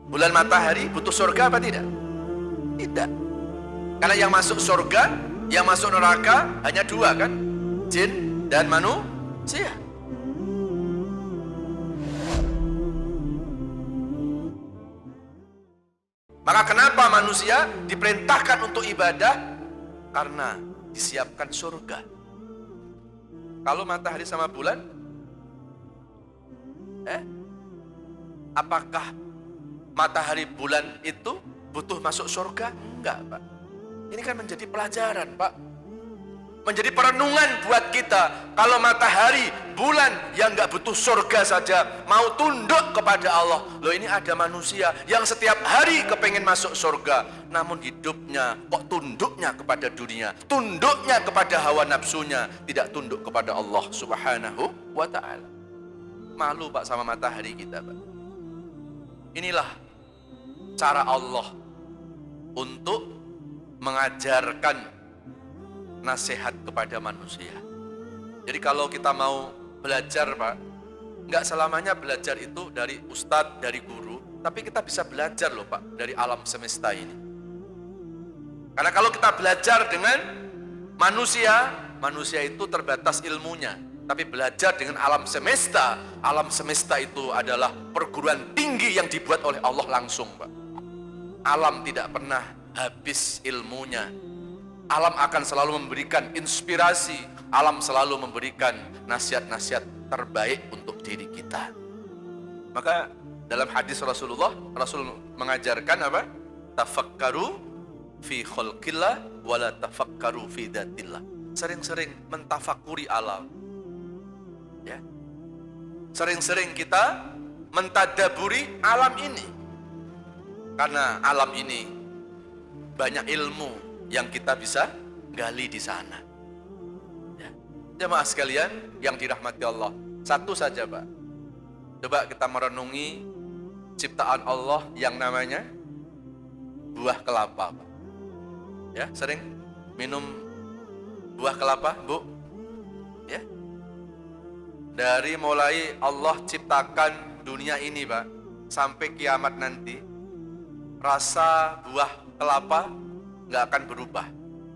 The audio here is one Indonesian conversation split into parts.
Bulan matahari butuh surga apa tidak? Tidak. Karena yang masuk surga, yang masuk neraka hanya dua kan? Jin dan manusia. Maka kenapa manusia diperintahkan untuk ibadah? Karena disiapkan surga. Kalau matahari sama bulan, apakah matahari bulan itu butuh masuk surga? Enggak, Pak. Ini kan menjadi pelajaran, Pak. Menjadi perenungan buat kita. Kalau matahari, bulan yang enggak butuh surga saja mau tunduk kepada Allah. Loh, ini ada manusia yang setiap hari kepengen masuk surga, namun hidupnya kok tunduknya kepada dunia, tunduknya kepada hawa nafsunya, tidak tunduk kepada Allah Subhanahu wa ta'ala. Malu, Pak, sama matahari kita, Pak. Inilah cara Allah untuk mengajarkan nasihat kepada manusia. Jadi kalau kita mau belajar, Pak, nggak selamanya belajar itu dari ustadz, dari guru, tapi kita bisa belajar loh, Pak, dari alam semesta ini. Karena kalau kita belajar dengan manusia, manusia itu terbatas ilmunya. Tapi belajar dengan alam semesta itu adalah perguruan tinggi yang dibuat oleh Allah langsung, Pak. Alam tidak pernah habis ilmunya. Alam akan selalu memberikan inspirasi, alam selalu memberikan nasihat-nasihat terbaik untuk diri kita. Maka dalam hadis Rasulullah, Rasul mengajarkan apa? Tafakkaru fi khalqillah wala tafakkaru fi datillah. Sering-sering mentafakuri alam. Ya. Sering-sering kita mentadaburi alam ini. Karena alam ini banyak ilmu yang kita bisa gali di sana. Ya. Jemaah sekalian yang dirahmati Allah, satu saja, Pak. Coba kita merenungi ciptaan Allah yang namanya buah kelapa, Pak. Ya, sering minum buah kelapa, Bu? Ya. Dari mulai Allah ciptakan dunia ini, Pak, sampai kiamat nanti, rasa buah kelapa nggak akan berubah.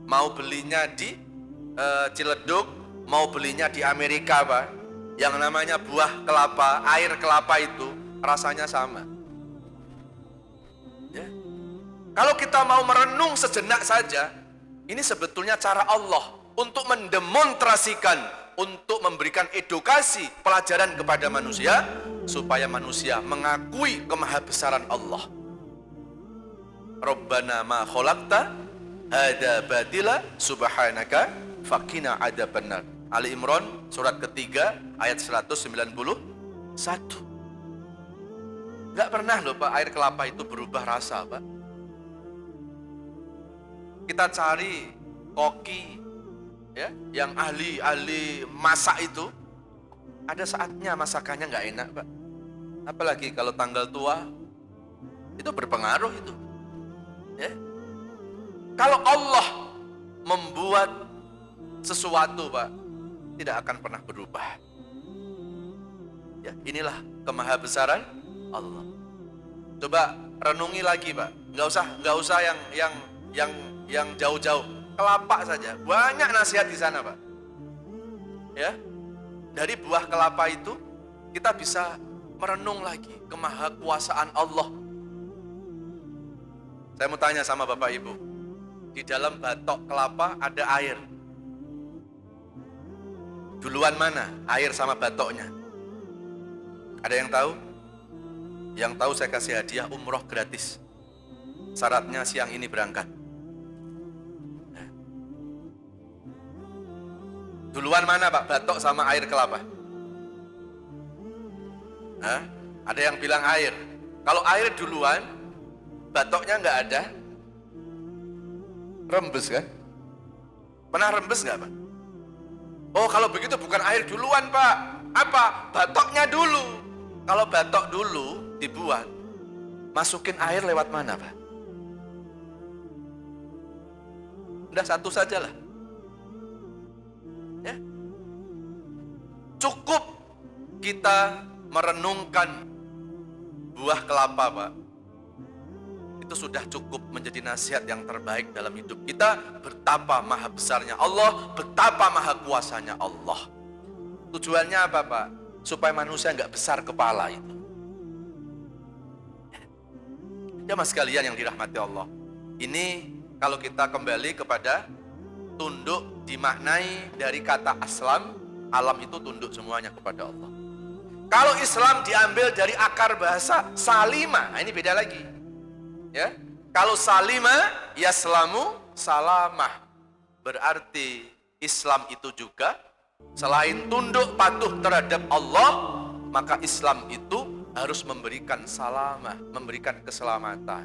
Mau belinya di Ciledug, mau belinya di Amerika, Pak, yang namanya buah kelapa, air kelapa itu rasanya sama. Ya. Kalau kita mau merenung sejenak saja, ini sebetulnya cara Allah untuk mendemonstrasikan, untuk memberikan edukasi, pelajaran kepada manusia, supaya manusia mengakui kemahabesaran Allah. Rabbana ma khalaqta hadza batila subhanaka faqina adzabannar. Ali Imran surat ketiga ayat 191. Enggak pernah loh, Pak, air kelapa itu berubah rasa, Pak. Kita cari koki, ya, yang ahli masak itu, ada saatnya masakannya nggak enak, Pak. Apalagi kalau tanggal tua, itu berpengaruh itu. Ya. Kalau Allah membuat sesuatu, Pak, tidak akan pernah berubah. Ya, inilah kemahabesaran Allah. Coba renungi lagi, Pak. Nggak usah yang jauh-jauh. Kelapa saja, banyak nasihat di sana, Pak. Ya, dari buah kelapa itu kita bisa merenung lagi kemahakuasaan Allah. Saya mau tanya sama Bapak Ibu, di dalam batok kelapa ada air. Duluan mana air sama batoknya? Ada yang tahu? Yang tahu saya kasih hadiah umroh gratis. Syaratnya siang ini berangkat. Duluan mana, Pak, batok sama air kelapa? Hah? Ada yang bilang air. Kalau air duluan, batoknya nggak ada, rembes kan? Pernah rembes nggak, Pak? Oh, kalau begitu bukan air duluan, Pak. Apa? Batoknya dulu. Kalau batok dulu dibuat, masukin air lewat mana, Pak? Udah satu saja lah. Ya. Cukup kita merenungkan buah kelapa, Pak. itu sudah cukup menjadi nasihat yang terbaik dalam hidup kita. Betapa maha besarnya Allah, betapa maha kuasanya Allah. Tujuannya apa Pak? Supaya manusia nggak besar kepala itu. Ya mas sekalian yang dirahmati Allah. Ini kalau kita kembali kepada tunduk dimaknai dari kata aslam, alam itu tunduk semuanya kepada Allah. Kalau Islam diambil dari akar bahasa salima, ini beda lagi. Ya, kalau salima, yaslamu, salamah. Berarti Islam itu juga selain tunduk patuh terhadap Allah, maka Islam itu harus memberikan salamah, memberikan keselamatan.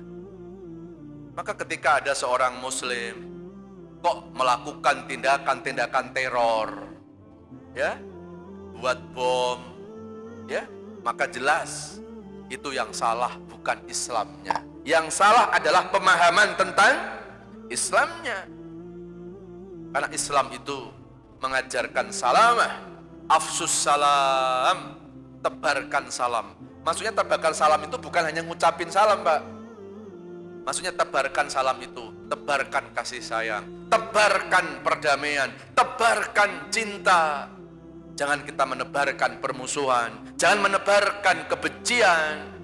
Maka ketika ada seorang muslim kok melakukan tindakan-tindakan teror, ya, buat bom, ya, maka jelas itu yang salah bukan Islamnya. Yang salah adalah pemahaman tentang Islamnya. Karena Islam itu mengajarkan salamah, afsus salam, tebarkan salam. Maksudnya tebarkan salam itu bukan hanya ngucapin salam Pak. Maksudnya tebarkan salam itu, tebarkan kasih sayang, tebarkan perdamaian, tebarkan cinta. Jangan kita menebarkan permusuhan, jangan menebarkan kebencian.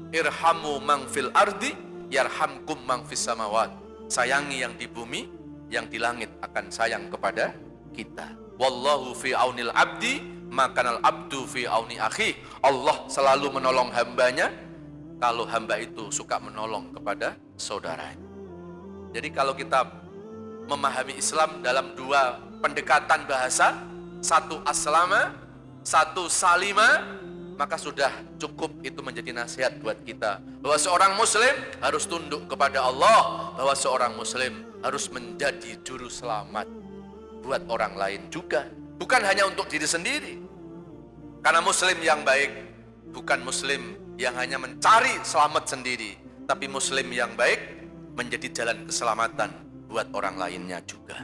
Irhamu mang fil ardi, yarhamkum mang fis samawat. Sayangi yang di bumi, yang di langit akan sayang kepada kita. Wallahu fi aunil abdi, makanal abdu fi auni akhi. Allah selalu menolong hambanya kalau hamba itu suka menolong kepada saudaranya. Jadi kalau kita memahami Islam dalam dua pendekatan bahasa, satu aslama, satu salima, maka sudah cukup itu menjadi nasihat buat kita. Bahwa seorang muslim harus tunduk kepada Allah, bahwa seorang muslim harus menjadi juru selamat buat orang lain juga. Bukan hanya untuk diri sendiri. Karena muslim yang baik bukan muslim yang hanya mencari selamat sendiri, tapi muslim yang baik menjadi jalan keselamatan buat orang lainnya juga.